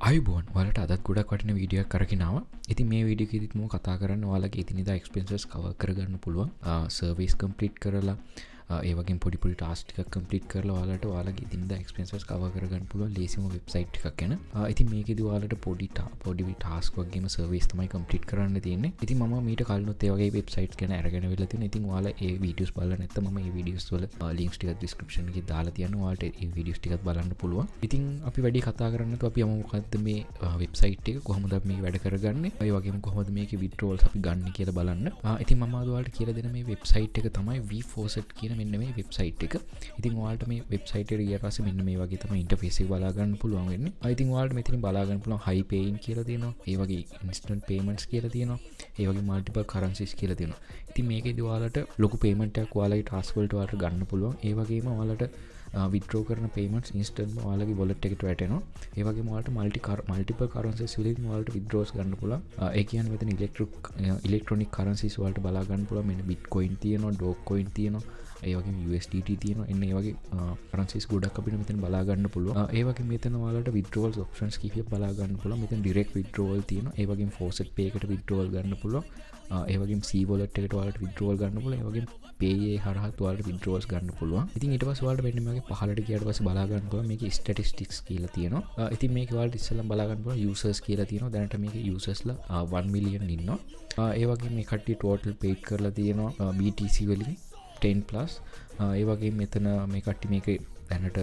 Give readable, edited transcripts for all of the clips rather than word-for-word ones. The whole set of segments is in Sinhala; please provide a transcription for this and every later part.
අයිබෝන් වලට අදත් ගොඩක් වටින වීඩියෝ කරගෙනාව. ඉතින් මේ වීඩියෝ එකේදීත් මම කතා කරන්න ඔයාලගේ එදිනෙදා එක්ස්පෙන්සස් කවර් කරගන්න පුළුවන්. සර්විස් කම්ප්ලීට් කරලා ඒ වගේම පොඩි පොඩි ටාස්ක් ටිකක් කම්ප්ලීට් කරලා ඔයාලට ඔයාලගේ එදිනෙදා එක්ස්පෙන්සස් කවර් කරගන්න පුළුවන් ලේසිම වෙබ්සයිට් එකක් ගැන. ඉතින් මේකෙදි ඔයාලට පොඩි ටාස්ක් වගේම සර්විස් තමයි කම්ප්ලීට් කරන්න තියෙන්නේ. ඉතින් මම මීට කලිනුත් ඒ වගේ වෙබ්සයිට්ස් ගැන අරගෙන වෙලා තියෙනවා. ඉතින් ඔයාලා ඒ වීඩියෝස් බලලා නැත්නම් මම මේ වීඩියෝස් වල ලින්ක්ස් ටිකක් ඩිස්ක්‍රිප්ෂන් එකේ දාලා තියෙනවා. ඔයාලට ඒ වීඩියෝස් ටිකක් බලන්න පුළුවන්. ඉතින් අපි වැඩි කතා කරන්නේ නැතුව අපි යමු මොකද්ද මේ වෙබ්සයිට් එක කොහොමද අපි මේක වැඩ කරගන්නේ. ඒ වගේම කොහොමද මේකේ withdrawals අපි ගන්න කියලා බලන්න. ඉතින් මම අද ඔයාලට කියලා දෙන මේ වෙබ්සයිට් එක තමයි V4set කියන මෙන්න මේ වෙබ්සයිට් එක. ඉතින් ඔයාලට මේ වෙබ්සයිට් එකට ගියාට පස්සේ මෙන්න මේ වගේ තමයි ඉන්ටර්ෆේස් එක බලා ගන්න පුළුවන් වෙන්නේ. ඉතින් ඔයාලට මෙතනින් බලා ගන්න පුළුවන් high paying කියලා තියෙනවා. ඒ වගේ instant payments කියලා තියෙනවා. ඒ වගේ multiple currencies කියලා තියෙනවා. ඉතින් මේකේදී ඔයාලට ලොකු payment එකක් ඔයාලගේ task වලට ඔයාලට ගන්න පුළුවන්. ඒ වගේම ඔයාලට withdraw කරන payments instant ඔයාලගේ wallet එකට වැටෙනවා. ඒ වගේම ඔයාලට multiple currencies වලින් ඔයාලට withdraws ගන්න පුළුවන්. ඒ කියන්නේ මෙතන electronic currencies ඔයාලට බලා ගන්න පුළුවන්. මෙන්න bitcoin තියෙනවා, dogecoin තියෙනවා. ඒ වගේම USDT තියෙනවා. එන්න ඒ වගේ currencies ගොඩක් අපිට මෙතන බලා ගන්න පුළුවන්. ඒ වගේම මෙතන ඔයාලට withdrawals options කීපයක් බලා ගන්න පුළුවන්. මෙතන direct withdrawal තියෙනවා. ඒ වගේම faucet pay එකට withdrawal ගන්න පුළුවන්. ඒ වගේම C wallet එකට ඔයාලට withdrawal ගන්න පුළුවන්. ඒ වගේම pay හරහා ඔයාලට withdrawals ගන්න පුළුවන්. ඉතින් ඊට පස්සේ ඔයාලට මෙන්න මේකේ පහළට ගියාට පස්සේ බලා ගන්න පුළුවන් මේකේ statistics කියලා තියෙනවා. ඉතින් මේකේ ඔයාලට ඉස්සෙල්ලා බලා ගන්න පුළුවන් users කියලා තියෙනවා. දැනට මේකේ usersලා 1 million ඉන්නවා. ඒ වගේම මේ කට්ටිය total paid කරලා තියෙනවා BTC වලින් 10+. ඒ වගේ මෙතන මේ කට්ටිය මේක දැනට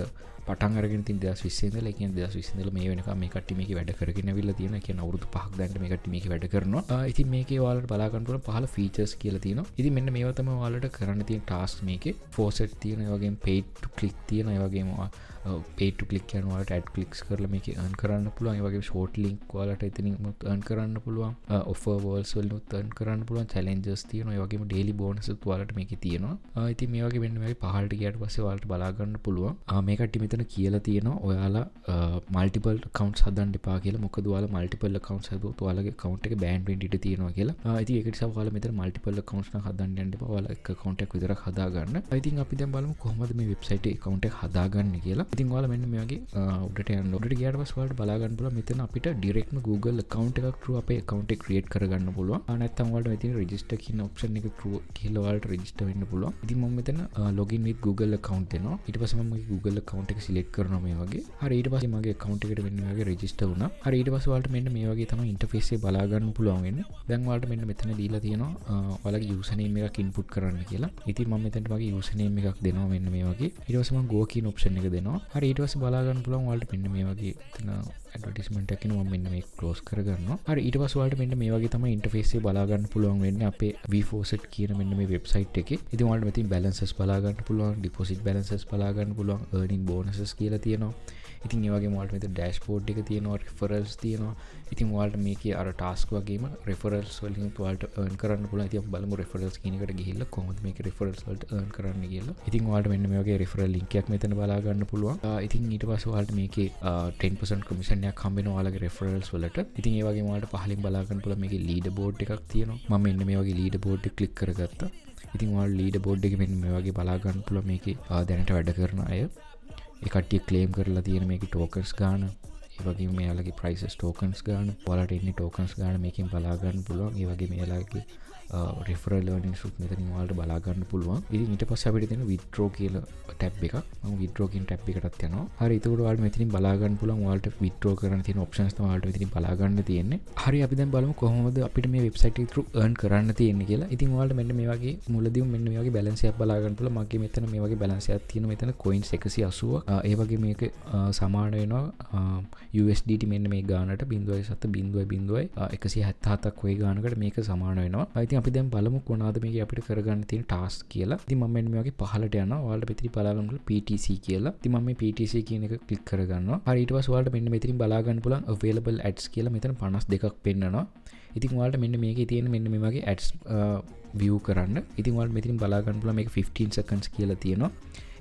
පටන් අරගෙන තින් 2020 ඉඳලා, ඒ කියන්නේ 2020 ඉඳලා මේ වෙනකම් මේ කට්ටිය මේකේ වැඩ කරගෙන අවිල්ලා තියෙනවා. ඒ කියන්නේ අවුරුදු 5ක් දැනට මේ කට්ටිය මේකේ වැඩ කරනවා. ඉතින් මේකේ ඔයාලට බලා ගන්න පුළුවන් පහළ ෆීචර්ස් කියලා තියෙනවා. ඉතින් මෙන්න මේවා තමයි ඔයාලට කරන්න තියෙන ටාස්ක් මේකේ. faucet තියෙන, ඒ වගේම paid to click තියෙන, ඒ වගේම paid to click කියන ඔයාලට ad clicks කරලා මේකේ earn කරන්න පුළුවන්. ඒ වගේම short link ඔයාලට එතනින් earn කරන්න පුළුවන්. offer walls වලින් earn කරන්න පුළුවන්. challenges තියෙනවා. ඒ වගේම daily bonuses ඔයාලට මේකේ තියෙනවා. ඉතින් මේ වගේ මෙන්න මේකේ පහළට ගියාට පස්සේ ඔයාලට බලා ගන්න පුළුවන්. මේ කට්ටිය මෙතන කියලා තියෙනවා ඔයාලා multiple accounts හදන්න එපා කියලා. මොකද ඔයාලා multiple accounts හදුවොත් ඔයාලගේ account එක ban වෙන්න ඉඩ තියෙනවා කියලා. ඉතින් ඒක නිසා ඔයාලා මෙතන multiple accounts නම් හදන්න යන්න එපා. ඔයාලා එක account එකක් විතරක් හදා ගන්න. ඉතින් අපි දැන් බලමු කොහොමද මේ website එකේ account එක හදාගන්නේ කියලා. ඉතින් ඔයාලා මෙන්න මේ වගේ උඩට යන්න. උඩට ගියාට පස්සේ ඔයාලට බලා ගන්න පුළුවන් මෙතන අපිට directම Google account එකක් through අපේ account එක create කරගන්න පුළුවන්. නැත්නම් ඔයාලට මෙතන register කියන option එක through කියලා ඔයාලට register වෙන්න පුළුවන්. ඉතින් මම මෙතන login with Google account දෙනවා. ඊට පස්සේ මම Google account එක select කරනවා මේ වගේ. හරි ඊට පස්සේ මගේ account එකට මෙන්න මේ වගේ register වුණා. හරි ඊට පස්සේ ඔයාලට මෙන්න මේ වගේ තමයි interface එක බලා ගන්න පුළුවන් වෙන්නේ. දැන් ඔයාලට මෙන්න මෙතන දීලා තියෙනවා ඔයාලගේ username එකක් input කරන්න කියලා. ඉතින් මම මෙතනට මගේ username එකක් දෙනවා මෙන්න මේ වගේ. ඊට පස්සේ මම go කියන option එක දෙනවා. හරි ඊට පස්සේ බලා ගන්න පුළුවන් ඔයාලට මෙන්න මේ වගේ එතන ඇඩ්වර්ටයිස්මන්ට් එකක් එනවා. මම මෙන්න මේක ක්ලෝස් කරගන්නවා. හරි ඊට පස්සේ ඔයාලට මෙන්න මේ වගේ තමයි ඉන්ටර්ෆේස් එක බලා ගන්න පුළුවන් වෙන්නේ අපේ V4set කියන මෙන්න මේ වෙබ්සයිට් එකේ. ඉතින් ඔයාලට මෙතන balances බලා ගන්න පුළුවන්, deposit balances බලා ගන්න පුළුවන්, earning bonuses කියලා තියෙනවා. ඉතින් ඒ වගේම ඔයාලට මෙතන dashboard එක තියෙනවා, referrals තියෙනවා. ඉතින් ඔයාලට මේකේ අර task වගේම referrals වලින් ඔයාලට earn කරන්න පුළුවන්. ඉතින් අපි බලමු referrals කියන එකට ගිහිල්ලා කොහොමද මේකේ referrals වලට earn කරන්න කියලා. ඉතින් ඔයාලට මෙන්න මේ වගේ referral link එකක් මෙතන බලා ගන්න පුළුවන්. ඉතින් ඊට පස්සේ ඔයාලට මේකේ 10% commission එකක් හම්බ වෙනවා ඔයාලගේ referrals වලට. ඉතින් ඒ වගේම ඔයාලට පහලින් බලා ගන්න පුළුවන් මේකේ leaderboard එකක් තියෙනවා. මම මෙන්න මේ වගේ leaderboard එක click කරගත්තා. ඉතින් ඔයාලට leaderboard එකේ මෙන්න මේ වගේ බලා ගන්න පුළුවන් මේකේ දැනට වැඩ කරන අය ඒ කට්ටිය claim කරලා තියෙන මේකේ tokens ගන්න. ඒ වගේම මෙයාලගේ prices tokens ගන්න. ඔයාලට ඉන්නේ tokens ගන්න මේකෙන් බලා ගන්න පුළුවන්. ඒ වගේම මෙයාලගේ referral earnings උත් මෙතනින් ඔයාලට බලා ගන්න පුළුවන්. ඉතින් ඊට පස්සේ අපිට තියෙන withdraw කියලා tab එකක්. මම withdraw කියන tab එකටත් යනවා. හරි එතකොට ඔයාලට මෙතනින් බලා ගන්න පුළුවන් ඔයාලට withdraw කරන්න තියෙන options තමයි ඔයාලට මෙතනින් බලා ගන්න තියෙන්නේ. හරි අපි දැන් බලමු කොහොමද අපිට මේ website එක through earn කරන්න තියෙන්නේ කියලා. ඉතින් ඔයාලට මෙන්න මේ වගේ මුලදීම මෙන්න මේ වගේ balance එකක් බලා ගන්න පුළුවන්. මගේ මෙතන මේ වගේ balance එකක් තියෙනවා. මෙතන coins 180ක්. ඒ වගේ මේක සමාන වෙනවා USDT මෙන්න මේ ගානට 0.7.177ක් වගේ ගානකට මේක සමාන වෙනවා. ඉතින් අපි දැන් බලමු කොහොමද මේක අපිට කරගන්න තියෙන ටාස්ක් කියලා. ඉතින් මම මෙන්න මේ වගේ පහළට යනවා. ඔයාලට මෙතනින් බලා ගන්න පුළුවන් PTC කියලා. ඉතින් මම මේ PTC කියන එක ක්ලික් කරගන්නවා. හරි ඊට පස්සේ ඔයාලට මෙන්න මෙතනින් බලා ගන්න පුළුවන් available ads කියලා මෙතන 52ක් පෙන්නනවා. ඉතින් ඔයාලට මෙන්න මේකේ තියෙන මෙන්න මේ වගේ ads view කරන්න. ඉතින් ඔයාලට මෙතනින් බලා ගන්න පුළුවන් මේක 15 seconds කියලා තියෙනවා.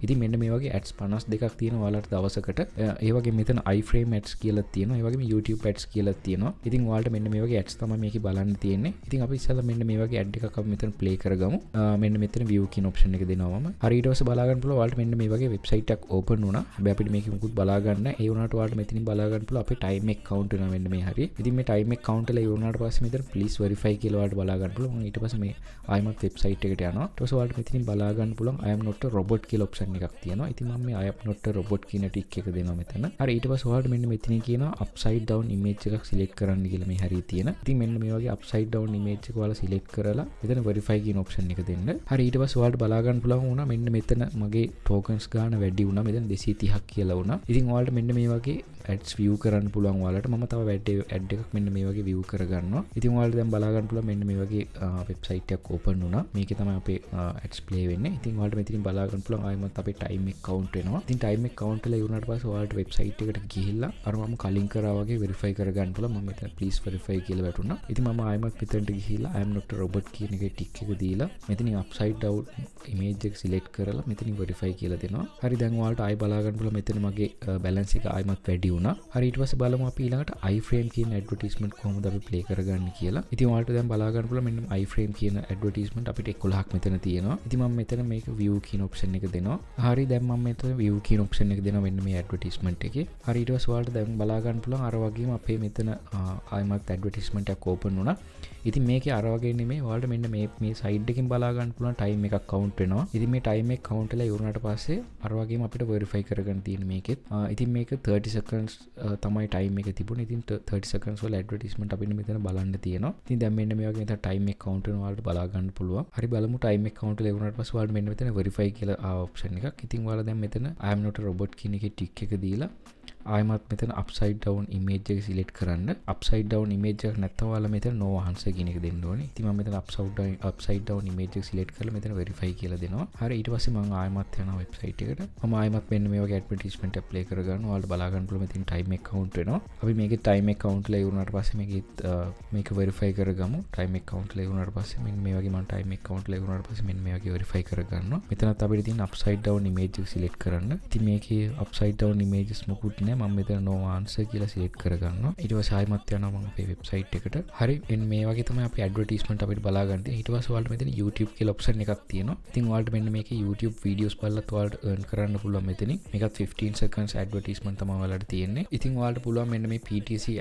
ඉතින් මෙන්න මේ වගේ ඇඩ්ස් 52ක් තියෙනවා ඔයාලට දවසකට. ඒ වගේ මෙතන iFrame ads කියලා තියෙනවා. ඒ වගේම YouTube ads කියලා තියෙනවා. ඉතින් ඔයාලට මෙන්න මේ වගේ ads තමයි මේකේ බලන්න තියෙන්නේ. ඉතින් අපි ඉස්සෙල්ලා මෙන්න මේ වගේ ad එකක් අපි මෙතන play කරගමු. මෙන්න මෙතන view කියන option එක දෙනවා මම. හරි ඊට පස්සේ බලා ගන්න පුළුවන් ඔයාලට මෙන්න මේ වගේ website එකක් open වුණා. හැබැයි අපිට මේක මුකුත් බලා ගන්න. ඒ වුණාට ඔයාලට මෙතනින් බලා ගන්න පුළුවන් අපේ time එක count වෙනවා මෙන්න මේ හරිය. ඉතින් මේ time එක count වෙලා ඉවරනාට පස්සේ මෙතන please verify කියලා ඔයාලට බලා ගන්න පුළුවන්. ඊට පස්සේ මේ ආයෙමත් website එකට යනවා. ඊට පස්සේ ඔයාලට මෙතනින් බලා ගන්න පුළුවන් I am not a robot කියලා option එකක් තියෙනවා. ඉතින් මම මේ I am not a robot කියන tick එක දෙනවා මෙතන. හරි ඊට පස්සේ ඔයාලට මෙන්න මෙතනින් කියනවා upside down image එකක් select කරන්න කියලා මේ හරිය තියෙන. ඉතින් මෙන්න මේ වගේ upside down image එක ඔයාලා select කරලා මෙතන verify කියන option එක දෙන්න. හරි ඊට පස්සේ ඔයාලට බලා ගන්න පුළුවන් වුණා මෙන්න මෙතන මගේ tokens ගාන වැඩි වුණා. මෙතන 230ක් කියලා වුණා. ඉතින් ඔයාලට මෙන්න මේ වගේ ads view කරන්න පුළුවන් ඔයාලට. මම තව ad එකක් මෙන්න මේ වගේ view කරගන්නවා. ඉතින් ඔයාලට දැන් බලා ගන්න පුළුවන් මෙන්න මේ වගේ website එකක් open වුණා. මේකේ තමයි අපේ ads play වෙන්නේ. ඉතින් ඔයාලට මෙතනින් බලා ගන්න පුළුවන් ආයෙමත් අපේ time එක count වෙනවා. ඉතින් time එක count වෙලා ඉවරනාට පස්සේ ඔයාලට website එකට ගිහිල්ලා අර මම කලින් කරා වගේ verify කරගන්න පුළුවන්. මම මෙතන please verify කියලා වැටුණා. ඉතින් මම ආයෙමත් මෙතනට ගිහිල්ලා I am not a robot කියන එකේ tick එක දීලා මෙතනින් upside down image එක select කරලා මෙතනින් verify කියලා දෙනවා. හරි දැන් ඔයාලට ආයෙ බලා ගන්න පුළුවන් මෙතන මගේ balance එක ආයෙමත් වැඩි වුණා. හරි ඊට පස්සේ බලමු අපි ඊළඟට iFrame කියන advertisement කොහොමද අපි play කරගන්නේ කියලා. ඉතින් ඔයාලට දැන් බලා ගන්න පුළුවන් මෙන්න iFrame කියන advertisement අපිට 11ක් මෙතන තියෙනවා. ඉතින් මම මෙතන මේක view කියන option එක දෙනවා. හරි දැන් මම මෙතන view කියන option එක දෙනවා මෙන්න මේ advertisement එකේ. හරි ඊට පස්සේ ඔයාලට දැන් බලා ගන්න පුළුවන් අර වගේම අපේ මෙතන ආයෙමත් advertisement එකක් open වුණා. ඉතින් මේකේ අර වගේ නෙමෙයි ඔයාලට මෙන්න මේ side එකකින් බලා ගන්න පුළුවන් time එකක් count වෙනවා. ඉතින් මේ time එක count වෙලා ඉවරනාට පස්සේ අර වගේම අපිට verify කරගන්න තියෙන මේකෙත්. ඉතින් මේක 30 seconds තමයි time එක තිබුණේ. ඉතින් 30 seconds වල advertisement අපිට මෙතන බලන්න තියෙනවා. ඉතින් දැන් මෙන්න මේ වගේ මෙතන time එක count වෙනවා ඔයාලට බලා ගන්න පුළුවන්. හරි බලමු time එක count වෙලා ඉවරනාට පස්සේ ඔයාලට මෙන්න මෙතන verify කියලා option එකක්. ඉතින් ඔයාලා දැන් මෙතන I am not a robot කියන එකේ tick එක දීලා ආයෙමත් මෙතන upside down image එක select කරන්න. upside down image එකක් නැත්නම් ඔයාලා මෙතන no answer කියන එක දෙන්න ඕනේ. ඉතින් මම මෙතන upside down image එක select කරලා මෙතන verify කියලා දෙනවා. හරි ඊට පස්සේ මම ආයෙමත් යනවා website එකට. මම ආයෙමත් මෙන්න මේ වගේ advertisement එක play කරගන්නවා. ඔයාලට බලා ගන්න පුළුවන් මෙතන time එක count වෙනවා. අපි මේකේ time එක count ලා ඉවරනාට පස්සේ මේක verify කරගමු. time එක count ලා ඉවරනාට පස්සේ මෙන්න මේ වගේ මම time එක count ලා ඉවරනාට පස්සේ මෙන්න මේ වගේ verify කරගන්නවා. මෙතනත් අපිට තියෙන upside down image එක select කරන්න. ඉතින් මේකේ upside down images මොකුත් නැහැ. මම මෙතන no answer කියලා select කරගන්නවා. ඊට පස්සේ ආයෙමත් යනවා මම අපේ website එකට. හරි මෙන්න මේ වගේ තමයි අපි advertisement අපිට බලා ගන්න තියෙන්නේ. ඊට පස්සේ ඔයාලට මෙතන YouTube කියලා option එකක් තියෙනවා. ඉතින් ඔයාලට මෙන්න මේකේ YouTube videos බලලත් ඔයාලට earn කරන්න පුළුවන් මෙතනින්. මේකත් 15 seconds advertisement තමයි ඔයාලට තියෙන්නේ. ඉතින් ඔයාලට පුළුවන් මෙන්න මේ PTC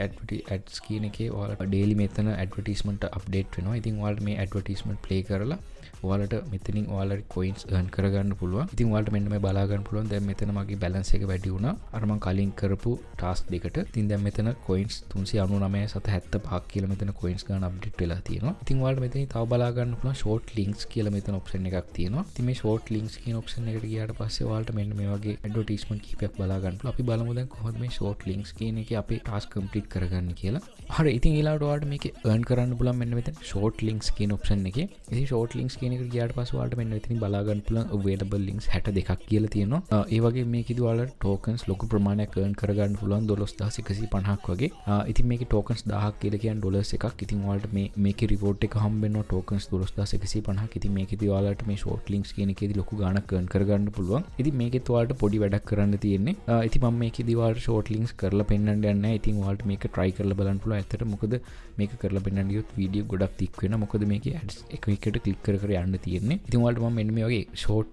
ads කියන එකේ ඔයාලට daily මෙතන advertisement update වෙනවා. ඉතින් ඔයාලට මේ advertisement play කරලා ඔයාලට මෙතනින් ඔයාලට coins earn කරගන්න පුළුවන්. ඉතින් ඔයාලට මෙන්න මේ බලා ගන්න පුළුවන් දැන් මෙතන මගේ balance එක වැඩි වුණා. අර මම කලින් කරපු task දෙකට. ඉතින් දැන් මෙතන coins 399.75ක් කියලා මෙතන coins ගන්න update වෙලා තියෙනවා. ඉතින් ඔයාලට මෙතනින් තව බලා ගන්න පුළුවන් short links කියලා මෙතන option එකක් තියෙනවා. ඉතින් මේ short links කියන option එකට ගියාට පස්සේ ඔයාලට මෙන්න මේ වගේ advertisement කීපයක් බලා ගන්න පුළුවන්. අපි බලමු දැන් කොහොමද මේ short links කියන එකේ අපේ task complete කරගන්න කියලා. හරි ඉතින් ඊළඟට ඔයාලට මේකේ earn කරන්න පුළුවන් මෙන්න මෙතන short links කියන option එකේ. ඉතින් short links කියන එකට ගියාට පස්සේ ඔයාලට මෙන්න මෙතනින් බලා ගන්න පුළුවන් available links 62ක් කියලා තියෙනවා. ඒ වගේ මේකෙදි ඔයාලට tokens ලොකු ප්‍රමාණයක් earn කරගන්න පුළුවන් 12150ක් වගේ. ඉතින් මේකේ tokens 1000ක් කියලා කියන්නේ ඩොලර්ස් එකක්. ඉතින් ඔයාලට මේකේ reward එක හම්බ වෙනවා tokens 12150ක්. ඉතින් මේකෙදි ඔයාලට මේ short links කියන එකේදී ලොකු ගාණක් earn කරගන්න පුළුවන්. ඉතින් මේකෙත් ඔයාලට පොඩි වැඩක් කරන්න තියෙන්නේ. ඉතින් මම මේකෙදි ඔයාලට short links කරලා පෙන්නන්න යන්නේ නැහැ. ඉතින් ඔයාලට මේක try කරලා බලන්න පුළුවන්. ඇත්තට මොකද මේක කරලා පෙන්නන්න ගියොත් වීඩියෝ ගොඩක් thick වෙනවා. මොකද මේකේ ads එක එකට click කර කර යන්න තියෙන්නේ. ඉතින් ඔයාලට මම මෙන්න මේ වගේ short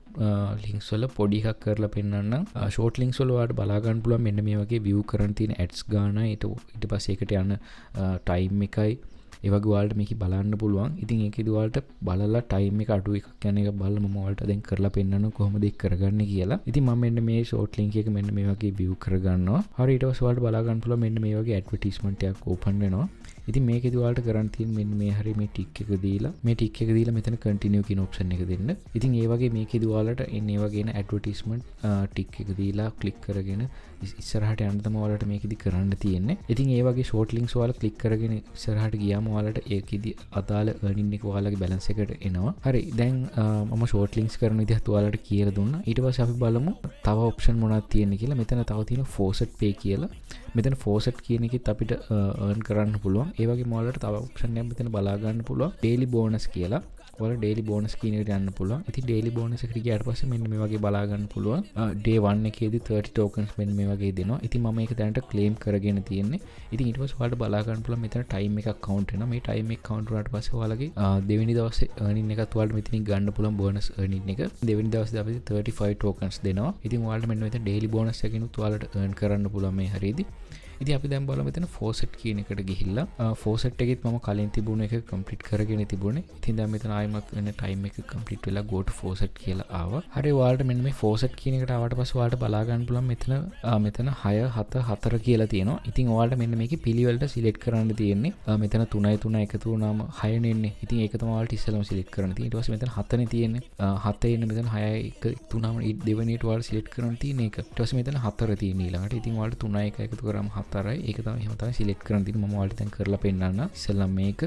links වල පොඩි එකක් කරලා පෙන්නන්නම්. short links වල ඔයාලට බලා ගන්න පුළුවන් මෙන්න මේ වගේ view කරන් තියෙන ads ගානයි ඊට පස්සේ ඒකට යන time එකයි ඒ වගේ ඔයාලට මේක බලන්න පුළුවන්. ඉතින් ඒකේදී ඔයාලට බලලා time එක අඩු එකක් යන එක බලලා මම ඔයාලට දැන් කරලා පෙන්නනවා කොහොමද ඒක කරගන්නේ කියලා. ඉතින් මම මෙන්න මේ short link එක මෙන්න මේ වගේ view කරගන්නවා. හරි ඊට පස්සේ ඔයාලට බලා ගන්න පුළුවන් මෙන්න මේ වගේ advertisement එකක් open වෙනවා. ඉතින් මේකේදී ඔයාලට කරන් තියෙන මෙන්න මේ හරිය මේ ටික් එක දීලා මෙතන continue කියන option එක දෙන්න. ඉතින් ඒ වගේ මේකේදී ඔයාලට එන්නේ වගේ න advertisement ටික් එක දීලා click කරගෙන ඉස්සරහට යන්න තමයි ඔයාලට මේකේදී කරන්න තියෙන්නේ. ඉතින් ඒ වගේ short links ඔයාලා click කරගෙන ඉස්සරහට ගියාම ඔයාලට ඒකේදී අදාළ earning එක ඔයාලගේ balance එකට එනවා. හරි දැන් මම short links කරන විදිහත් ඔයාලට කියලා දුන්නා. ඊට පස්සේ අපි බලමු තව option මොනවද තියෙන්නේ කියලා. මෙතන තව තියෙනවා faucet pay කියලා. මෙතන faucet කියන එකෙත් අපිට earn කරන්න පුළුවන්. ඒ වගේ ඔයාලට තව option එකක් මෙතන බලා ගන්න පුළුවන් daily bonus කියලා. ඔයාලා ඩේලි බෝනස් කියන එකට යන්න පුළුවන්. ඉතින් ඩේලි බෝනස් එකට ගියාට පස්සේ මෙන්න මේ වගේ බලා ගන්න පුළුවන්. ඩේ 1 එකේදී 30 tokens මෙන්න මේ වගේ දෙනවා. ඉතින් මම ඒක දැනට ක්ලේම් කරගෙන තියෙන්නේ. ඉතින් ඊට පස්සේ ඔයාලට බලා ගන්න පුළුවන් මෙතන ටයිම් එකක් කවුන්ට් වෙනවා. මේ ටයිම් එක කවුන්ට් වුණාට පස්සේ ඔයාලගේ දෙවෙනි දවසේ earning එකත් ඔයාලට මෙතනින් ගන්න පුළුවන් බෝනස් earning එක. දෙවෙනි දවසේ අපි 35 tokens දෙනවා. ඉතින් ඔයාලට මෙන්න මෙතන ඩේලි බෝනස් එකකිනුත් ඔයාලට earn කරන්න පුළුවන් මේ හරියදී. ඉතින් අපි දැන් බලමු මෙතන ෆෝසෙට් කියන එකට ගිහිල්ලා ෆෝසෙට් එකෙත් මම කලින් තිබුණ එක කම්ප්ලීට් කරගෙන තිබුණේ. ඉතින් දැන් මෙතන ආයෙමත් වෙන ටයිම් එක කම්ප්ලීට් වෙලා go to faucet කියලා ආවා. හරි ඔයාලට මෙන්න මේ ෆෝසෙට් කියන එකට ආවට පස්සේ ඔයාලට බලා ගන්න පුළුවන් මෙතන 6 7 4 කියලා තියෙනවා. ඉතින් ඔයාලට මෙන්න මේකේ පිළිවෙලට සිලෙක්ට් කරන්න තියෙන්නේ. මෙතන 3 3 එකතු වුණාම 6 නේ එන්නේ. ඉතින් ඒක තමයි ඔයාලට ඉස්සෙල්ලාම සිලෙක්ට් කරන්න තියෙන්නේ. ඊට පස්සේ මෙතන 7 නේ තියෙන්නේ. 7 එන්නේ මෙතන 6 1 තුනම දෙවෙනියට ඔයාලට සිලෙක්ට් කරන්න තියෙන එක. ඊට පස්සේ මෙතන 4 තියෙන ඊළඟට. ඉතින් ඔයාලට 3 1 එකතු කරාම 4යි. ඒක තමයි තමයි සිලෙක්ට් කරන්න තියෙන්නේ. මම ඔයාලට දැන් කරලා පෙන්නන්න. ඉස්සෙල්ලා මේක,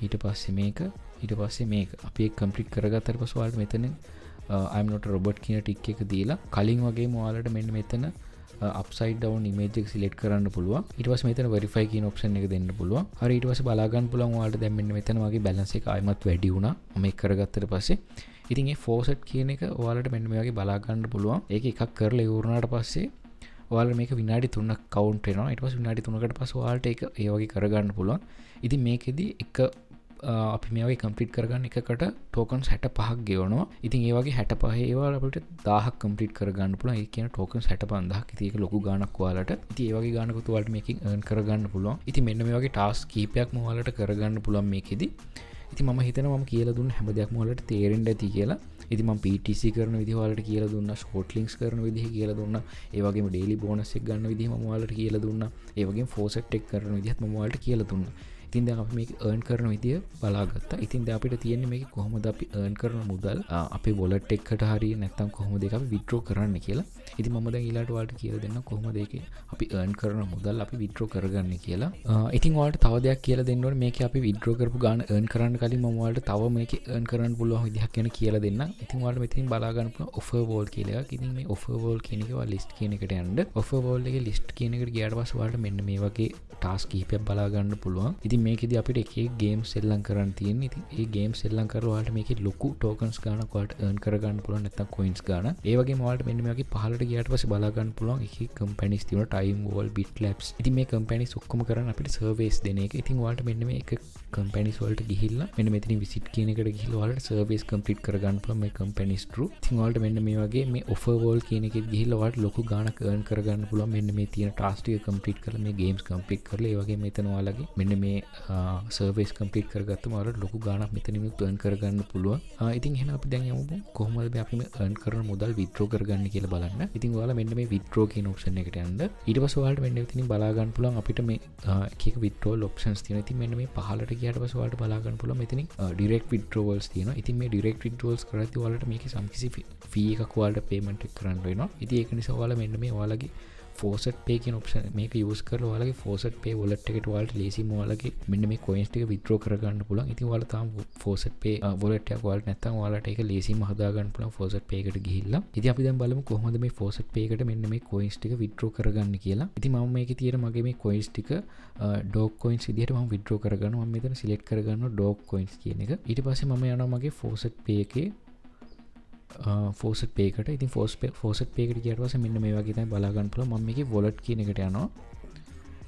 ඊට පස්සේ මේක, ඊට පස්සේ මේක. අපි ඒක කම්ප්ලීට් කරගත්තාට පස්සේ ඔයාලට මෙතන I'm not a robot කියන ටික් එක දීලා කලින් වගේම ඔයාලට මෙන්න මෙතන upside down image එක සිලෙක්ට් කරන්න පුළුවන්. ඊට පස්සේ මෙතන verify කියන option එක දෙන්න පුළුවන්. හරි ඊට පස්සේ බලා ගන්න පුළුවන් ඔයාලට දැන් මෙන්න මෙතන වගේ balance එක ආයෙමත් වැඩි වුණා. මම ඒක කරගත්තට පස්සේ ඉතින් මේ faucet කියන එක ඔයාලට මෙන්න මේ වගේ බලා ගන්න පුළුවන්. ඒක එකක් කරලා ඉවරනාට පස්සේ ඔයාලට මේක විනාඩි 3ක් කවුන්ට් වෙනවා. ඊට පස්සේ විනාඩි 3කට පස්සේ ඔයාලට ඒක ඒ වගේ කරගන්න පුළුවන්. ඉතින් මේකෙදි අපි මේ වගේ කම්ප්ලීට් කරගන්න එකකට ටෝකන්ස් 65ක් ගෙවනවා. ඉතින් ඒ වගේ 65 ඒවා අපිට 1000ක් කම්ප්ලීට් කරගන්න පුළුවන්. ඒ කියන ටෝකන්ස් 65000ක්. ඉතින් ඒක ලොකු ගාණක් ඔයාලට. ඉතින් ඒ වගේ ගාණකුත් ඔයාලට මේකෙන් earn කරගන්න පුළුවන්. ඉතින් මෙන්න මේ වගේ ටාස්ක් කීපයක්ම ඔයාලට කරගන්න පුළුවන් මේකෙදි. ඉතින් මම හිතනවා මම කියලා දුන්න හැම දෙයක්ම ඔයාලට තේරෙන්න ඇති කියලා. ඉතින් මම PTC කරන විදිහ ඔයාලට කියලා දුන්නා, short links කරන විදිහ කියලා දුන්නා, ඒ වගේම daily bonus එක ගන්න විදිහ මම ඔයාලට කියලා දුන්නා, ඒ වගේම faucet එක කරන විදිහත් මම ඔයාලට කියලා දුන්නා. ඉතින් දැන් අපි මේක earn කරන විදිය බලාගත්තා. ඉතින් දැන් අපිට තියෙන්නේ මේක කොහොමද අපි earn කරන මුදල් අපේ wallet එකකට හරිය නැත්නම් කොහොමද ඒක අපි withdraw කරන්න කියලා. ඉතින් මම දැන් ඊළාට ඔයාලට කියලා දෙන්නම් කොහොමද ඒක අපි earn කරන මුදල් අපි withdraw කරගන්නේ කියලා. ඉතින් ඔයාලට තව දෙයක් කියලා දෙන්න ඕනේ. මේකේ අපි withdraw කරපු ගාණ earn කරන්න කලින් මම ඔයාලට තව මේකේ earn කරන්න පුළුවන් විදිහක් ගැන කියලා දෙන්නම්. ඉතින් ඔයාලට මෙතනින් බලා ගන්න පුළුවන් offer wall කියලා එකක්. ඉතින් මේ offer wall කියන එක ඔයාලා list කියන එකට යන්න. offer wall එකේ list කියන එකට ගියාට පස්සේ ඔයාලට මෙන්න මේ වගේ task කිහිපයක් බලා ගන්න පුළුවන්. ඉතින් මේකෙදි අපිට එක ගේම් සෙල්ලම් කරන්න තියෙන්නේ. ඉතින් ඒ ගේම් සෙල්ලම් කරලා ඔයාලට මේකේ ලොකු ටෝකන්ස් ගානක් ඔයාලට earn කරගන්න පුළුවන් නැත්නම් coins ගාන. ඒ වගේම ඔයාලට මෙන්න මේ වගේ පහළට ගියාට පස්සේ බලා ගන්න පුළුවන් එක කම්පැනිස් තියෙනවා Time Wall, BitLabs. ඉතින් මේ කම්පැනිස් ඔක්කොම කරන් අපිට සර්වේස් දෙන එක. ඉතින් ඔයාලට මෙන්න මේ එක කම්පැනිස් වලට ගිහිල්ලා මෙන්න මෙතනින් visit කියන එකට ගිහිල්ලා ඔයාලට සර්වේස් කම්ප්ලීට් කරගන්න පුළුවන් මේ කම්පැනිස් through. ඉතින් ඔයාලට මෙන්න මේ වගේ මේ offer wall කියන එකෙත් ගිහිල්ලා ඔයාලට ලොකු ගානක් earn කරගන්න පුළුවන්. මෙන්න මේ තියෙන task ටික කම්ප්ලීට් කරලා මේ games කම්ප්ලීට් කරලා ඒ වගේම මෙතන ඔයාලගේ මෙන්න මේ සර්වේස් කම්ප්ලීට් කරගත්තම ඔයාලට ලොකු ගාණක් මෙතනිනුත් earn කරගන්න පුළුවන්. ඉතින් එහෙනම් අපි දැන් යමු කොහොමද අපි මේ earn කරන මුදල් withdraw කරගන්නේ කියලා බලන්න. ඉතින් ඔයාලා මෙන්න මේ withdraw කියන option එකට යන්න. ඊට පස්සේ ඔයාලට මෙන්න මෙතනින් බලා ගන්න පුළුවන් අපිට මේ එක එක withdrawal options තියෙනවා. ඉතින් මෙන්න මේ පහළට ගියාට පස්සේ ඔයාලට බලා ගන්න පුළුවන් මෙතනින් direct withdrawals තියෙනවා. ඉතින් මේ direct withdrawals කරද්දී ඔයාලට මේකේ සම්කිසි fee එකක් ඔයාලට payment එක කරන්න වෙනවා. ඉතින් ඒක නිසා ඔයාලා මෙන්න මේ ඔයාලගේ faucet pay කියන option මේක use කරලා ඔයාලගේ faucet pay wallet එකට ඔයාලට ලේසියෙන්ම ඔයාලගේ මෙන්න මේ coins ටික withdraw කරගන්න පුළුවන්. ඉතින් ඔයාලා තාම faucet pay wallet එකක් ඔයාලට නැත්නම් ඔයාලට ඒක ලේසියෙන්ම හදා ගන්න පුළුවන් faucet pay එකට ගිහිල්ලා. ඉතින් අපි දැන් බලමු කොහොමද මේ faucet pay එකට මෙන්න මේ coins ටික withdraw කරගන්න කියලා. ඉතින් මම මේකේ තියෙන මගේ මේ coins ටික dog coins විදිහට මම withdraw කරගන්නවා. මම මෙතන select කරගන්නවා dog coins කියන එක. ඊට පස්සේ මම යනවා මගේ faucet pay එකේ faucet pay එකට. ඉතින් faucet pay එකට ගියාට පස්සේ මෙන්න මේ වගේ තමයි බලා ගන්න පුළුවන්. මම මේකේ wallet කියන එකට යනවා.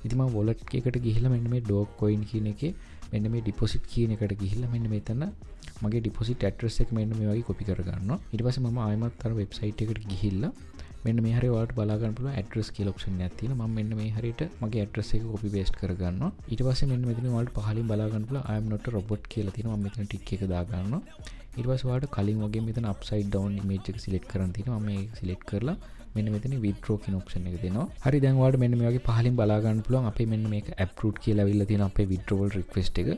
ඉතින් මම wallet එකට ගිහිල්ලා මෙන්න මේ dog coin කියන එකේ මෙන්න මේ deposit කියන එකට ගිහිල්ලා මෙන්න මෙතන මගේ deposit address එක මෙන්න මේ වගේ copy කරගන්නවා. ඊට පස්සේ මම ආයෙමත් අර website එකට ගිහිල්ලා මෙන්න මේ හරිය ඔයාලට බලා ගන්න පුළුවන් address කියලා option එකක් තියෙනවා. මම මෙන්න මේ හරියට මගේ address එක copy paste කරගන්නවා. ඊට පස්සේ මෙන්න මෙතන ඔයාලට පහලින් බලා ගන්න පුළුවන් I am not a robot කියලා තියෙනවා. මම මෙතන tick එක දා ගන්නවා. ඊට පස්සේ ඔයාලට කලින් වගේ මෙතන upside down image එක select කරන් තියෙනවා. මම මේක select කරලා මෙන්න මෙතන withdraw කියන option එක දෙනවා. හරි දැන් ඔයාලට මෙන්න මේ වගේ පහලින් බලා ගන්න පුළුවන් අපේ මෙන්න මේක approved කියලා ඇවිල්ලා තියෙන අපේ withdrawal request එක.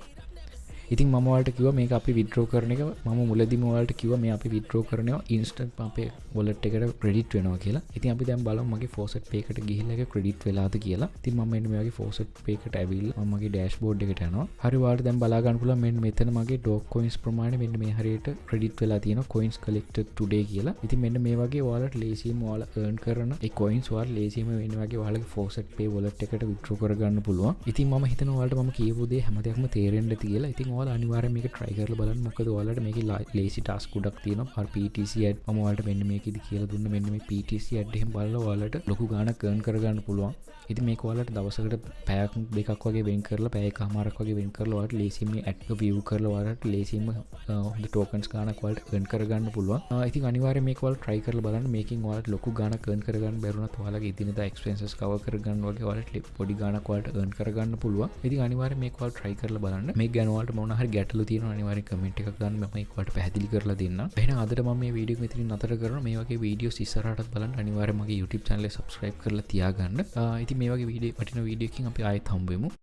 ඉතින් මම ඔයාලට කිව්වා මේක අපි withdraw කරන එක මම මුලදීම ඔයාලට කිව්වා මේ අපි withdraw කරනවා instant අපේ wallet එකට credit වෙනවා කියලා. ඉතින් අපි දැන් බලමු මගේ faucet pay එකට ගිහිල්ලා ඒක credit වෙලාද කියලා. ඉතින් මම මෙන්න මේ වගේ faucet pay එකට ඇවිල්ලා මම මගේ dashboard එකට යනවා. හරි ඔයාලට දැන් බලා ගන්න පුළුවන් මෙන්න මෙතන මගේ dog coins ප්‍රමාණය මෙන්න මේ හරියට credit වෙලා තියෙනවා coins collected today කියලා. ඉතින් මෙන්න මේ වගේ ඔයාලට ලේසියෙන්ම ඔයාලා earn කරන ඒ coins ඔයාලා ලේසියෙන්ම මෙන්න වගේ ඔයාලගේ faucet pay wallet එකට withdraw කරගන්න පුළුවන්. ඉතින් මම හිතනවා ඔයාලට මම කියපු දේ හැම දෙයක්ම තේරෙන්න ඇති කියලා. ඉතින් ඔයාලා අනිවාර්යෙන් මේක try කරලා බලන්න. මොකද ඔයාලට මේකේ lazy task ගොඩක් තියෙනවා. PTC ad මම ඔයාලට මෙන්න මේකෙදි කියලා දුන්න මෙන්න මේ PTC ad එහෙම බලලා ඔයාලට ලොකු ගාණක් earn කරගන්න පුළුවන්. ඉතින් මේක ඔයාලට දවසකට පැයක් දෙකක් වගේ වෙන් කරලා පැය එකමාරක් වගේ වෙන් කරලා ඔයාලට ලේසියෙන් මේ ad එක view කරලා ඔයාලට ලේසියෙන්ම හොඳ tokens ගාණක් ඔයාලට earn කරගන්න පුළුවන්. ඉතින් අනිවාර්යෙන් මේක ඔයාලා try කරලා බලන්න. මේකෙන් ඔයාලට ලොකු ගාණක් earn කරගන්න බැරුණත් ඔයාලගේ ඉදිනදා expenses cover කරගන්න වගේ ඔයාලට පොඩි ගාණක් ඔයාලට earn කරගන්න පුළුවන්. ඉතින් අනිවාර්යෙන් මේක ඔයාලා try කරලා බලන්න. මේක ගැන ඔයාලට මොන හරි ගැටලු තියෙනවා අනිවාර්යෙන් comment එකක් දාන්න. මම මේක ඔයාලට පැහැදිලි කරලා දෙන්නම්. එහෙනම් අදට මම මේ වීඩියෝ එක මෙතනින් නතර කරනවා. මේ වගේ වීඩියෝස් ඉස්සරහටත් බලන්න අනිවාර්යෙන් මගේ YouTube channel එක subscribe කරලා තියාගන්න. ඉතින් මේ වගේ වීඩියෝ වටිනා වීඩියෝ එකකින් අපි ආයෙත් හම්බ වෙමු.